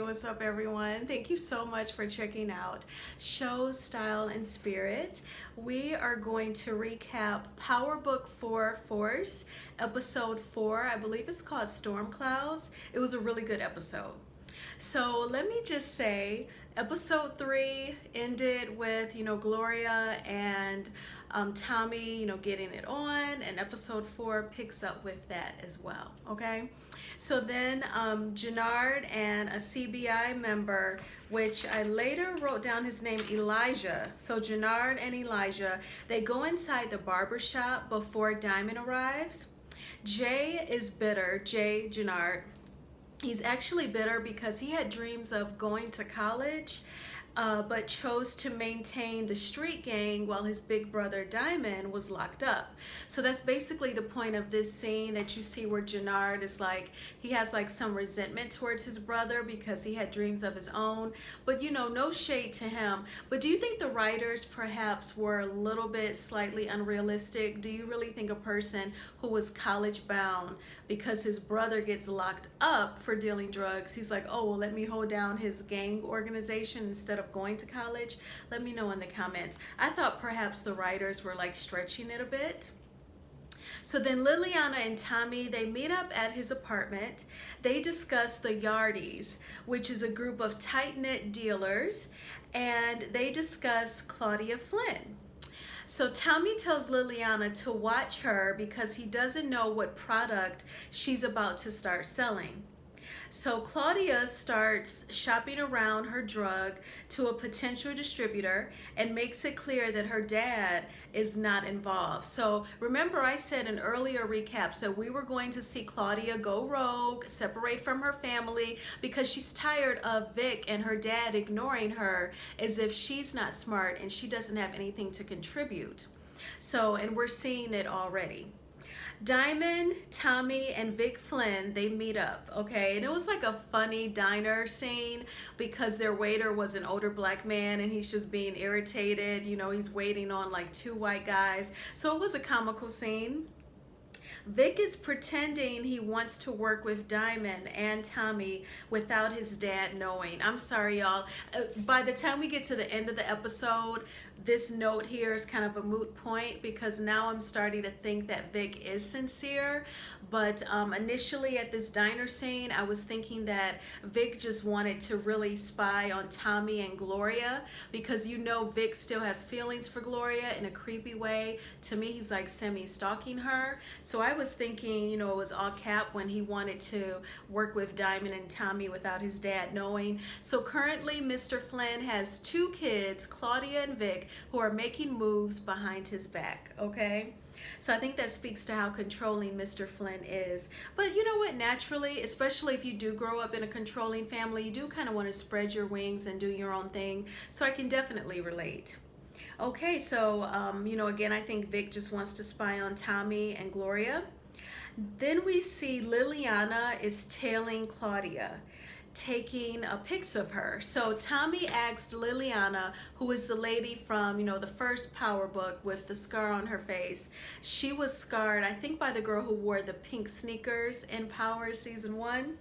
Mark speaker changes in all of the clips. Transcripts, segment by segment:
Speaker 1: what's up everyone? Thank you so much for checking out Show, Style, and Spirit. We are going to recap Power Book 4 Force, episode 4. I believe it's called Storm Clouds. It was a really good episode. So let me just say, episode 3 ended with, Gloria and Tommy, getting it on, and episode 4 picks up with that as well, okay? So then Jannar and a CBI member, which I later wrote down his name, Elijah. So Jannar and Elijah, they go inside the barber shop before Diamond arrives. Jay is bitter, Jannar. He's actually bitter because he had dreams of going to college, but chose to maintain the street gang while his big brother Diamond was locked up. So that's basically the point of this scene that you see where Jannar is like, he has like some resentment towards his brother because he had dreams of his own. But no shade to him. But do you think the writers perhaps were a little bit slightly unrealistic? Do you really think a person who was college bound because his brother gets locked up for dealing drugs, he's like, oh, well, let me hold down his gang organization instead of going to college? Let me know in the comments. I thought perhaps the writers were like stretching it a bit. So then Liliana and Tommy, they meet up at his apartment. They discuss the Yardies, which is a group of tight-knit dealers, and they discuss Claudia Flynn. So Tommy tells Liliana to watch her because he doesn't know what product she's about to start selling. So Claudia starts shopping around her drug to a potential distributor and makes it clear that her dad is not involved. So remember, I said in earlier recaps that we were going to see Claudia go rogue, separate from her family, because she's tired of Vic and her dad ignoring her as if she's not smart and she doesn't have anything to contribute. So, and we're seeing it already. Diamond, Tommy, and Vic Flynn, they meet up, okay? And it was like a funny diner scene because their waiter was an older black man and he's just being irritated. He's waiting on like 2 white guys. So it was a comical scene. Vic is pretending he wants to work with Diamond and Tommy without his dad knowing. I'm sorry, y'all. By the time we get to the end of the episode, this note here is kind of a moot point because now I'm starting to think that Vic is sincere. But initially at this diner scene, I was thinking that Vic just wanted to really spy on Tommy and Gloria because Vic still has feelings for Gloria in a creepy way. To me, he's like semi-stalking her. So I was thinking, it was all cap when he wanted to work with Diamond and Tommy without his dad knowing. So currently, Mr. Flynn has 2 kids, Claudia and Vic, who are making moves behind his back, okay? So I think that speaks to how controlling Mr. Flynn is. But you know what, naturally, especially if you do grow up in a controlling family, you do kind of want to spread your wings and do your own thing. So I can definitely relate. Okay, so, again, I think Vic just wants to spy on Tommy and Gloria. Then we see Liliana is tailing Claudia, taking pics of her. So Tommy asked Liliana, who is the lady from, the first Power Book with the scar on her face. She was scarred, I think, by the girl who wore the pink sneakers in Power Season 1.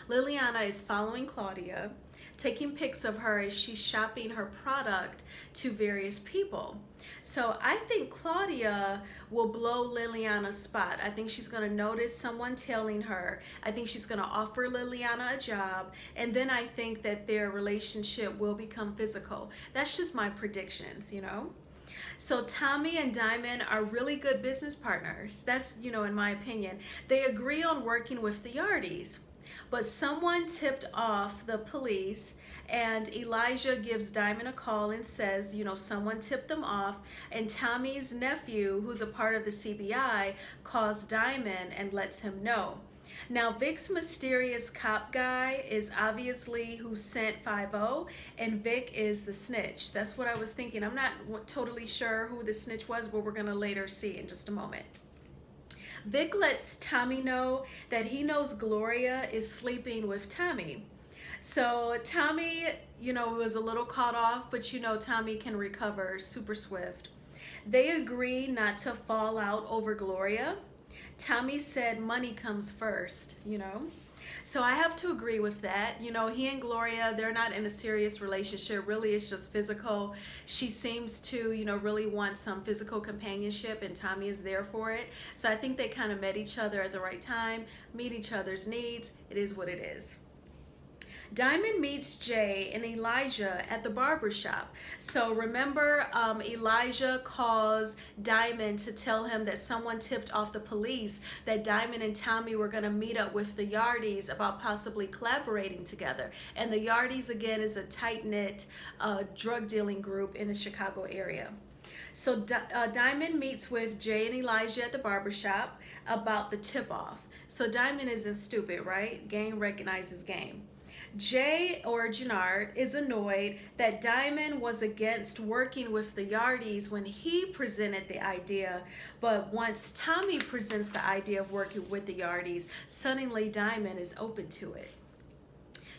Speaker 1: Liliana is following Claudia, taking pics of her as she's shopping her product to various people. So I think Claudia will blow Liliana's spot. I think she's going to notice someone tailing her. I think she's going to offer Liliana a job. And then I think that their relationship will become physical. That's just my predictions, So Tommy and Diamond are really good business partners. That's, in my opinion. They agree on working with the Yardies. But someone tipped off the police, and Elijah gives Diamond a call and says, someone tipped them off, and Tommy's nephew, who's a part of the CBI, calls Diamond and lets him know. Now, Vic's mysterious cop guy is obviously who sent 5-0, and Vic is the snitch. That's what I was thinking. I'm not totally sure who the snitch was, but we're going to later see in just a moment. Vic lets Tommy know that he knows Gloria is sleeping with Tommy. So Tommy, was a little caught off, but Tommy can recover super swift. They agree not to fall out over Gloria. Tommy said money comes first, you know. So I have to agree with that. You know, he and Gloria, they're not in a serious relationship. Really, it's just physical. She seems to, you know, really want some physical companionship, and Tommy is there for it. So I think they kind of met each other at the right time, meet each other's needs. It is what it is. Diamond meets Jay and Elijah at the barber shop. So remember, Elijah calls Diamond to tell him that someone tipped off the police that Diamond and Tommy were going to meet up with the Yardies about possibly collaborating together. And the Yardies, again, is a tight-knit drug dealing group in the Chicago area. So Diamond meets with Jay and Elijah at the barbershop about the tip-off. So Diamond isn't stupid, right? Game recognizes game. Jay, or Jannar, is annoyed that Diamond was against working with the Yardies when he presented the idea, but once Tommy presents the idea of working with the Yardies, suddenly Diamond is open to it.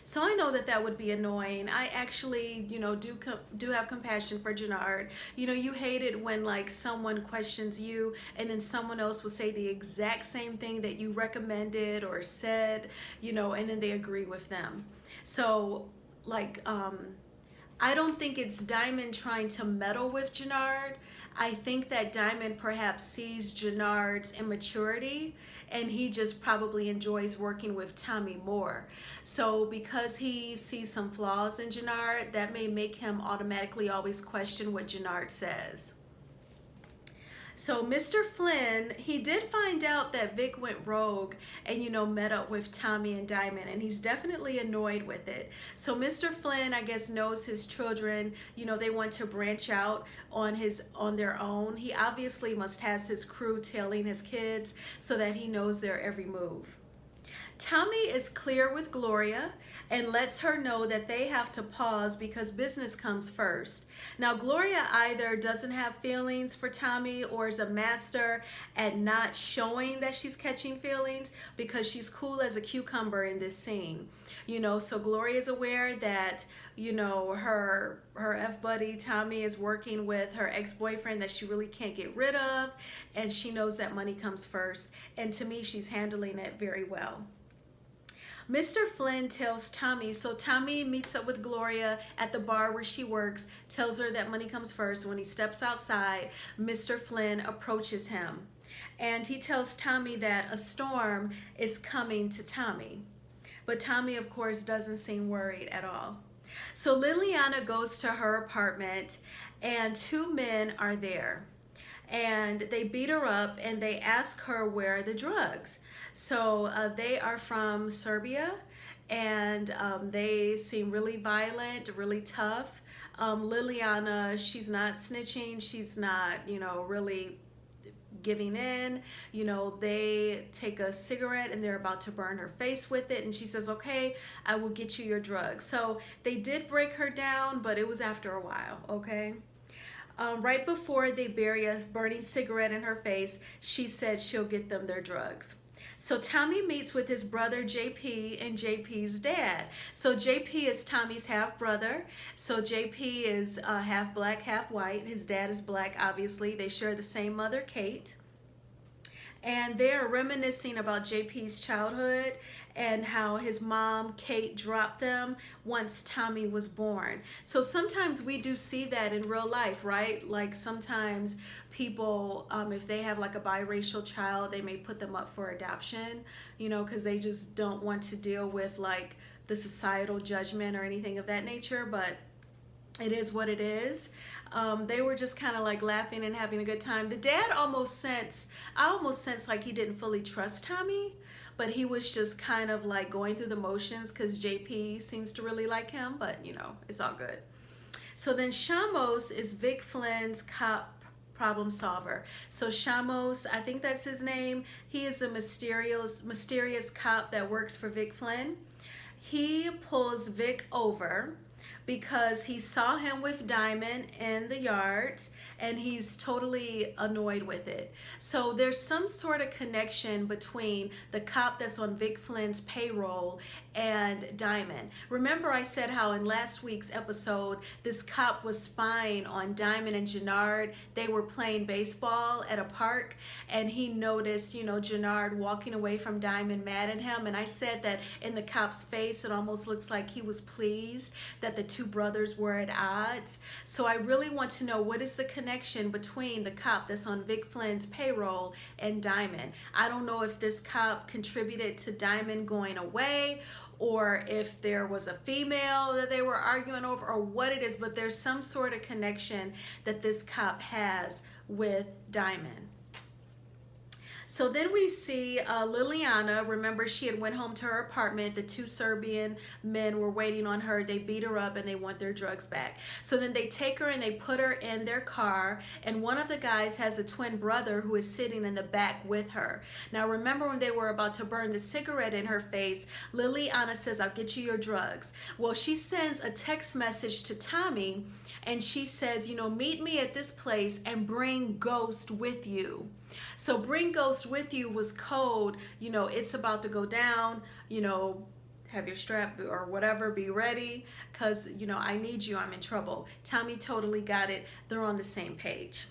Speaker 1: So I know that that would be annoying. I actually, you know, do have compassion for Jannar. You know, you hate it when like someone questions you and then someone else will say the exact same thing that you recommended or said, you know, and then they agree with them. So like, I don't think it's Diamond trying to meddle with Jannar. I think that Diamond perhaps sees Jannard's immaturity and he just probably enjoys working with Tommy more. So because he sees some flaws in Jannar, that may make him automatically always question what Jannar says. So Mr. Flynn, he did find out that Vic went rogue and, you know, met up with Tommy and Diamond, and he's definitely annoyed with it. So Mr. Flynn, I guess, knows his children, you know, they want to branch out on their own. He obviously must have his crew tailing his kids so that he knows their every move. Tommy is clear with Gloria and lets her know that they have to pause because business comes first. Now, Gloria either doesn't have feelings for Tommy or is a master at not showing that she's catching feelings because she's cool as a cucumber in this scene. You know, so Gloria is aware that, you know, her F-buddy Tommy is working with her ex-boyfriend that she really can't get rid of, and she knows that money comes first. And to me, she's handling it very well. Mr. Flynn tells Tommy, so Tommy meets up with Gloria at the bar where she works, tells her that money comes first. When he steps outside, Mr. Flynn approaches him, and he tells Tommy that a storm is coming to Tommy. But Tommy, of course, doesn't seem worried at all. So Liliana goes to her apartment, and two men are there. And they beat her up and they ask her where are the drugs. So they are from Serbia, and they seem really violent, really tough. Liliana, she's not snitching, she's not, you know, really giving in. You know, they take a cigarette and they're about to burn her face with it, and she says, okay, I will get you your drugs. So they did break her down, but it was after a while, okay? Right before they bury a burning cigarette in her face, she said she'll get them their drugs. So Tommy meets with his brother JP and JP's dad. So JP is Tommy's half brother. So JP is half black, half white. His dad is black, obviously. They share the same mother, Kate. And they are reminiscing about JP's childhood and how his mom, Kate, dropped them once Tommy was born. So sometimes we do see that in real life, right? Like sometimes people, if they have like a biracial child, they may put them up for adoption, you know, because they just don't want to deal with like the societal judgment or anything of that nature. But it is what it is. They were just kind of like laughing and having a good time. The dad I almost sensed like he didn't fully trust Tommy, but he was just kind of like going through the motions because JP seems to really like him, but you know, it's all good. So then Shamos is Vic Flynn's cop problem solver. So Shamos, I think that's his name. He is the mysterious cop that works for Vic Flynn. He pulls Vic over because he saw him with Diamond in the yards, and he's totally annoyed with it. So there's some sort of connection between the cop that's on Vic Flynn's payroll and Diamond. Remember I said how in last week's episode this cop was spying on Diamond and Jannar. They were playing baseball at a park, and he noticed, you know, Jannar walking away from Diamond mad at him, and I said that in the cop's face it almost looks like he was pleased that the two brothers were at odds. So I really want to know, what is the connection between the cop that's on Vic Flynn's payroll and Diamond? I don't know if this cop contributed to Diamond going away, or if there was a female that they were arguing over, or what it is, but there's some sort of connection that this cop has with Diamond. So then we see Liliana. Remember, she had went home to her apartment. The two Serbian men were waiting on her. They beat her up and they want their drugs back. So then they take her and they put her in their car, and one of the guys has a twin brother who is sitting in the back with her. Now remember, when they were about to burn the cigarette in her face, Liliana says, "I'll get you your drugs." Well, she sends a text message to Tommy, and she says, you know, meet me at this place and bring Ghost with you. So bring Ghost with you was code, you know, it's about to go down, you know, have your strap or whatever, be ready, because, you know, I need you, I'm in trouble. Tommy totally got it. They're on the same page.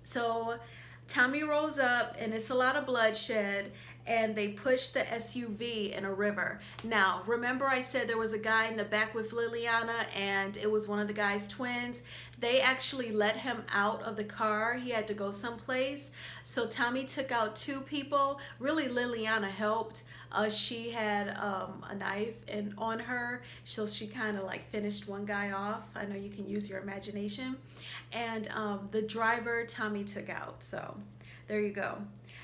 Speaker 1: So Tommy rolls up, and it's a lot of bloodshed, and they push the SUV in a river. Now, remember I said there was a guy in the back with Liliana, and it was one of the guy's twins. They actually let him out of the car. He had to go someplace. So Tommy took out two people. Really, Liliana helped. She had a knife on her, so she kind of like finished one guy off. I know you can use your imagination. And the driver, Tommy took out. So there you go.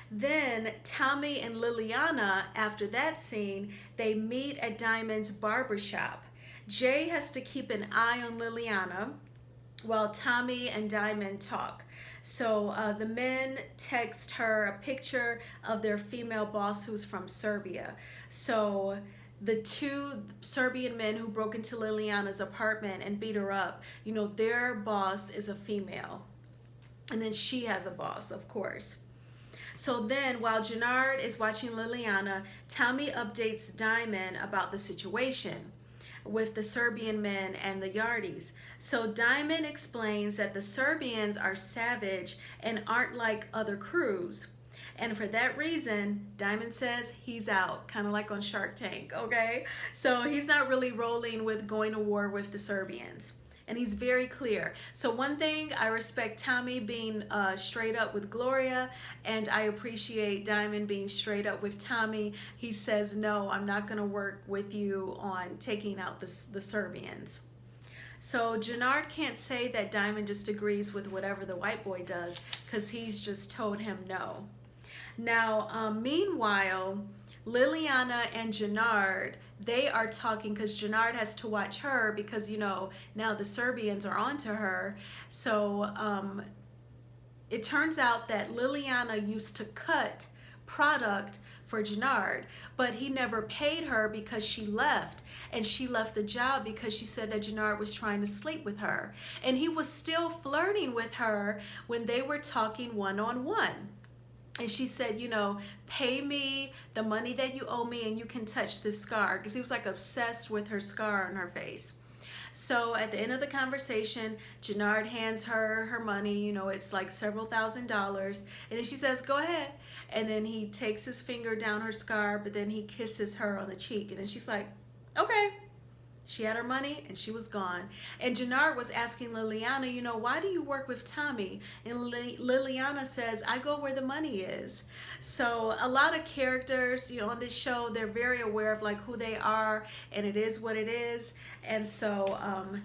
Speaker 1: Then Tommy and Liliana, after that scene, they meet at Diamond's barbershop. Jay has to keep an eye on Liliana while Tommy and Diamond talk. So the men text her a picture of their female boss who's from Serbia. So the two Serbian men who broke into Liliana's apartment and beat her up, you know, their boss is a female. And then she has a boss, of course. So then, while Jannar is watching Liliana, Tommy updates Diamond about the situation with the Serbian men and the Yardies. So Diamond explains that the Serbians are savage and aren't like other crews. And for that reason, Diamond says he's out, kind of like on Shark Tank, okay? So he's not really rolling with going to war with the Serbians. And he's very clear. So one thing, I respect Tommy being straight up with Gloria, and I appreciate Diamond being straight up with Tommy. He says, no, I'm not gonna work with you on taking out the Serbians. So Jannar can't say that Diamond just agrees with whatever the white boy does, because he's just told him no. Now, meanwhile, Liliana and Jannar, they are talking, because Jannar has to watch her because, you know, now the Serbians are onto her. So it turns out that Liliana used to cut product for Jannar, but he never paid her because she left. And she left the job because she said that Jannar was trying to sleep with her. And he was still flirting with her when they were talking one-on-one. And she said, you know, pay me the money that you owe me and you can touch this scar, because he was like obsessed with her scar on her face. So at the end of the conversation, Jannar hands her her money, you know, it's like several $1,000s. And then she says, go ahead. And then he takes his finger down her scar, but then he kisses her on the cheek. And then she's like, okay. She had her money and she was gone. And Jannar was asking Liliana, you know, why do you work with Tommy? And Liliana says, I go where the money is. So a lot of characters, you know, on this show, they're very aware of like who they are, and it is what it is. And so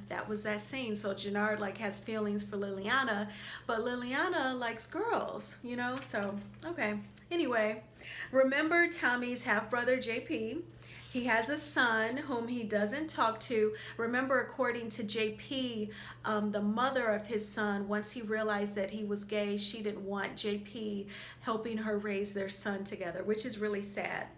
Speaker 1: that was that scene. So Jannar like has feelings for Liliana, but Liliana likes girls, you know, so okay. Anyway, remember Tommy's half-brother JP. He has a son whom he doesn't talk to. Remember, according to JP, the mother of his son, once he realized that he was gay, she didn't want JP helping her raise their son together, which is really sad.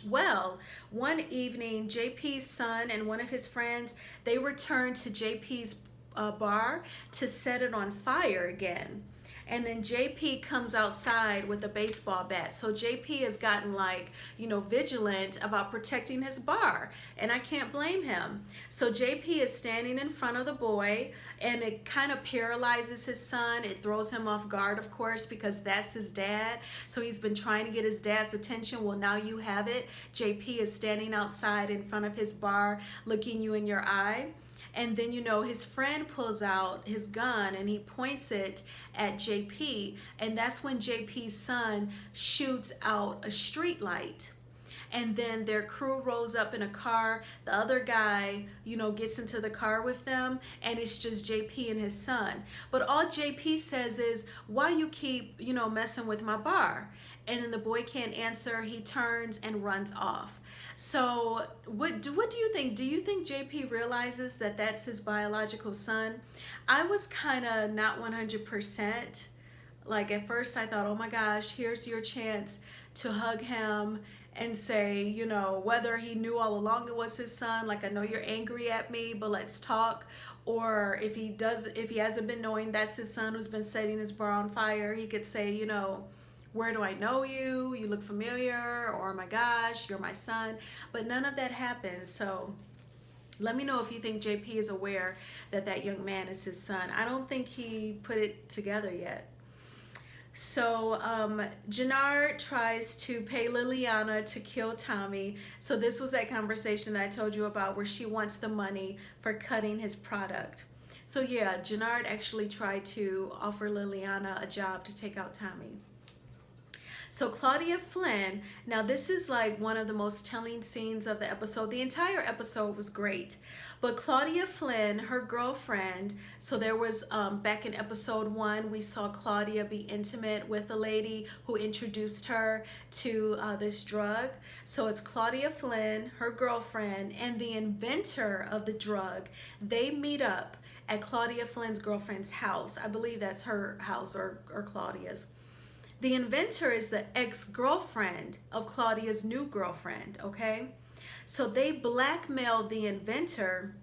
Speaker 1: Well, one evening, JP's son and one of his friends, they returned to JP's bar to set it on fire again. And then JP comes outside with a baseball bat. So JP has gotten like, vigilant about protecting his bar. And I can't blame him. So JP is standing in front of the boy, and it kind of paralyzes his son. It throws him off guard, of course, because that's his dad. So he's been trying to get his dad's attention. Well, now you have it. JP is standing outside in front of his bar, looking you in your eye. And then, his friend pulls out his gun and he points it at JP. And that's when JP's son shoots out a street light. And then their crew rolls up in a car. The other guy, gets into the car with them, and it's just JP and his son. But all JP says is, why you keep, messing with my bar? And then the boy can't answer. He turns and runs off. So what do you think? Do you think JP realizes that that's his biological son? I was kind of not 100%. Like at first I thought, oh my gosh, here's your chance to hug him and say, whether he knew all along it was his son, like I know you're angry at me, but let's talk. Or if he hasn't been knowing that's his son who's been setting his bar on fire, he could say, where do I know you? You look familiar, or oh my gosh, you're my son. But none of that happened. So let me know if you think JP is aware that that young man is his son. I don't think he put it together yet. So Jannar tries to pay Liliana to kill Tommy. So this was that conversation that I told you about where she wants the money for cutting his product. So yeah, Jannar actually tried to offer Liliana a job to take out Tommy. So Claudia Flynn, now this is like one of the most telling scenes of the episode. The entire episode was great. But Claudia Flynn, her girlfriend, so there was, back in episode 1, we saw Claudia be intimate with a lady who introduced her to this drug. So it's Claudia Flynn, her girlfriend, and the inventor of the drug. They meet up at Claudia Flynn's girlfriend's house. I believe that's her house or Claudia's. The inventor is the ex-girlfriend of Claudia's new girlfriend, okay? So they blackmailed the inventor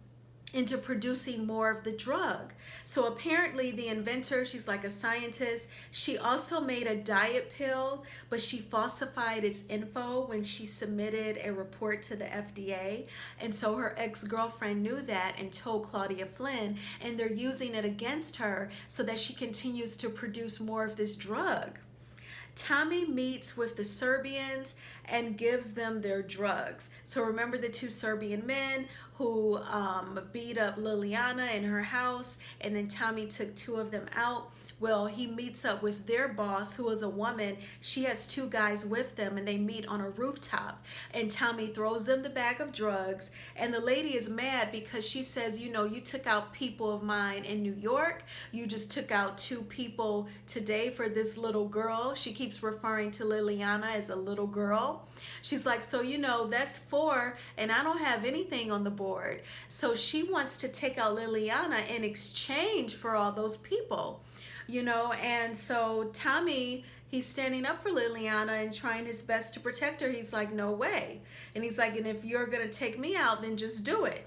Speaker 1: into producing more of the drug. So apparently the inventor, she's like a scientist. She also made a diet pill, but she falsified its info when she submitted a report to the FDA. And so her ex-girlfriend knew that and told Claudia Flynn, and they're using it against her so that she continues to produce more of this drug. Tommy meets with the Serbians and gives them their drugs. So remember the 2 Serbian men who beat up Liliana in her house, and then Tommy took 2 of them out. Well, he meets up with their boss, who is a woman. She has 2 guys with them, and they meet on a rooftop. And Tommy throws them the bag of drugs, and the lady is mad because she says, you took out people of mine in New York. You just took out 2 people today for this little girl. She keeps referring to Liliana as a little girl. She's like, so that's 4, and I don't have anything on the board. So she wants to take out Liliana in exchange for all those people. And so Tommy, he's standing up for Liliana and trying his best to protect her. He's like, no way. And he's like, and if you're going to take me out, then just do it.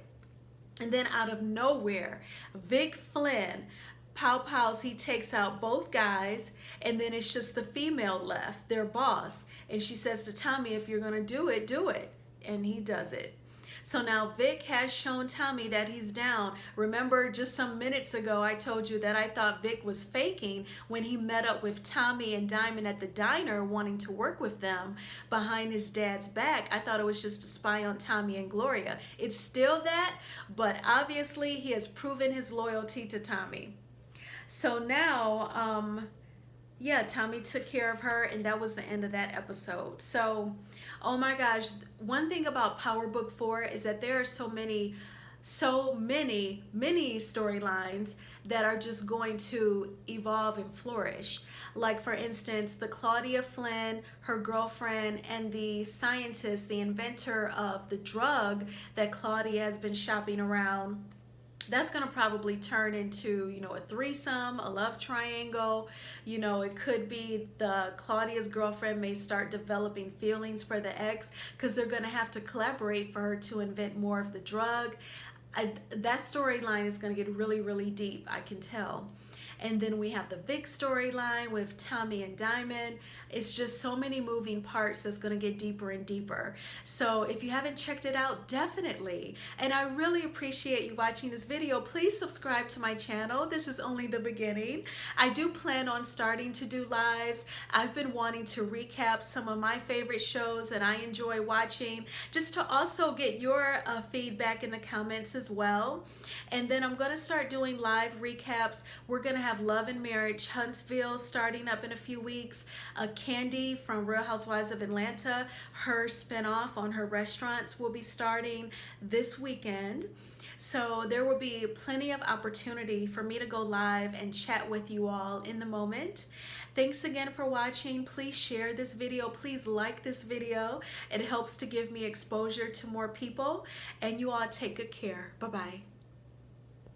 Speaker 1: And then out of nowhere, Vic Flynn, pows, he takes out both guys, and then it's just the female left, their boss. And she says to Tommy, if you're going to do it, do it. And he does it. So now Vic has shown Tommy that he's down. Remember just some minutes ago I told you that I thought Vic was faking when he met up with Tommy and Diamond at the diner wanting to work with them behind his dad's back. I thought it was just to spy on Tommy and Gloria. It's still that, but obviously he has proven his loyalty to Tommy. So now, yeah, Tommy took care of her, and that was the end of that episode. So, oh my gosh, one thing about Power Book 4 is that there are so many storylines that are just going to evolve and flourish. Like, for instance, the Claudia Flynn, her girlfriend, and the scientist, the inventor of the drug that Claudia has been shopping around. That's going to probably turn into, a threesome, a love triangle. It could be Claudia's girlfriend may start developing feelings for the ex because they're going to have to collaborate for her to invent more of the drug. that storyline is going to get really, really deep, I can tell. And then we have the Vic storyline with Tommy and Diamond. It's just so many moving parts that's going to get deeper and deeper. So if you haven't checked it out, definitely. And I really appreciate you watching this video. Please subscribe to my channel. This is only the beginning. I do plan on starting to do lives. I've been wanting to recap some of my favorite shows that I enjoy watching, just to also get your feedback in the comments as well. And then I'm going to start doing live recaps. We're going to have Love and Marriage Huntsville starting up in a few weeks. Candy from Real Housewives of Atlanta, her spinoff on her restaurants will be starting this weekend. So there will be plenty of opportunity for me to go live and chat with you all in the moment. Thanks again for watching. Please share this video. Please like this video. It helps to give me exposure to more people. And you all take good care. Bye-bye.